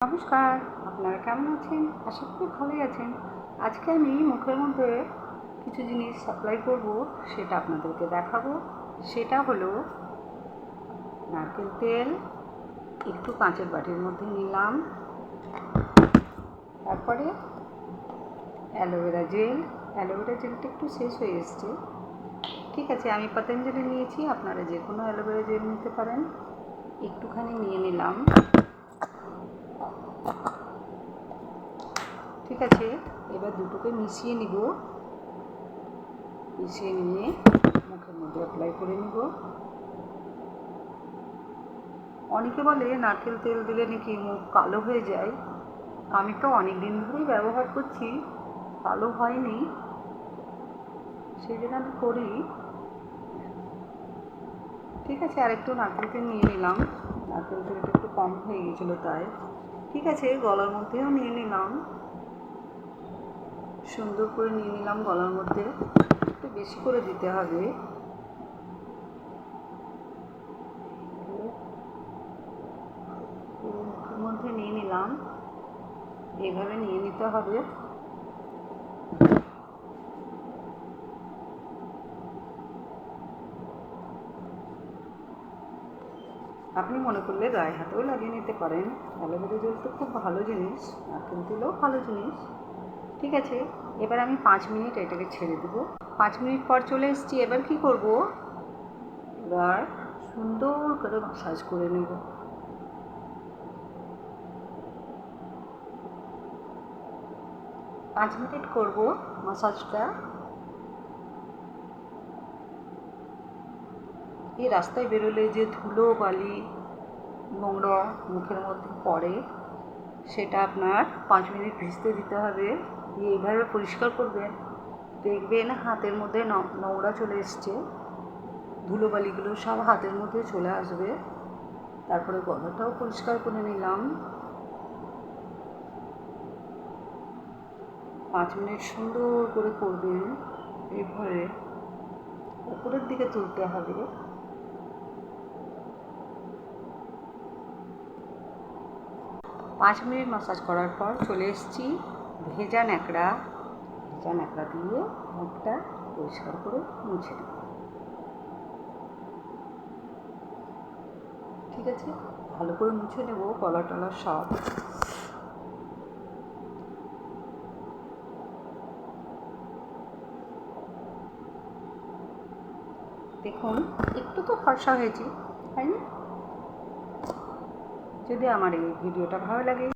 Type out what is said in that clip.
নমস্কার, আপনারা কেমন আছেন? আশা করি ভালোই আছেন। আজকে আমি মুখের মধ্যে কিছু জিনিস অ্যাপ্লাই করব, সেটা আপনাদেরকে দেখাবো। সেটা হলো নারকেল তেল একটু কাঁচের বাটির মধ্যে নিলাম, তারপরে অ্যালোভেরা জেলটা একটু শেষ হয়ে এসছে। ঠিক আছে, আমি পতঞ্জলি নিয়েছি, আপনারা যে কোনো অ্যালোভেরা জেল নিতে পারেন। একটুখানি নিয়ে নিলাম। ঠিক আছে, এবার দুটোকে মিশিয়ে নিব। মিশিয়ে নিয়ে মুখের মধ্যে অ্যাপ্লাই করে নিব। অনেকে বলে নারকেল তেল দিলে নাকি মুখ কালো হয়ে যায়। আমি তো অনেক দিন ধরেই ব্যবহার করছি, কালো হয়নি, সেই জন্য আমি করি। ঠিক আছে, আরেকটু নারকেল তেল নিয়ে নিলাম। নারকেল তেলটা একটু কম হয়ে গেছিলো তাই। ঠিক আছে, গলার মধ্যেও নিয়ে নিলাম, সুন্দর করে নিয়ে নিলাম গলার মধ্যে। একটু বেশি করে দিতে হবে। মুখের মধ্যে নিয়ে নিলাম, এইভাবে নিয়ে নিতে হবে। আপনি মনে করলে গায়ে হাতেও লাগিয়ে নিতে পারেন। অ্যালোভেরা জেল তো খুব ভালো জিনিস, নারকেল তেলও ভালো জিনিস। ঠিক আছে, এবার আমি 5 মিনিট এটাকে ছেড়ে দেবো। 5 মিনিট পর চলে এসেছি। এবার কি করব, এবার সুন্দর করে মাসাজ করে নেব। পাঁচ মিনিট করব মাসাজটা। এই রাস্তায় বেরোলে যে ধুলো বালি নোংরা মুখের মধ্যে পড়ে, সেটা আপনার 5 মিনিট ভিজতে দিতে হবে। দিয়ে এইভাবে পরিষ্কার করবেন, দেখবেন হাতের মধ্যে নোংরা চলে এসছে, ধুলোবালিগুলো সব হাতের মধ্যে চলে আসবে। তারপরে গলাটাও পরিষ্কার করে নিলাম। 5 মিনিট সুন্দর করে করবেন। এইভাবে উপরের দিকে তুলতে হবে। 5 মিনিট ম্যাসাজ করার পর চলে এসেছি। ভেজা ন্যাকড়া দিয়ে মুখটা পরিষ্কার করে মুছে নেব। ঠিক আছে, ভালো করে মুছে নেব গলা টলা সব। দেখুন, একটু তো ফর্সা হয়েছে, তাই না? যদি আমার এই ভিডিওটা ভালো লাগে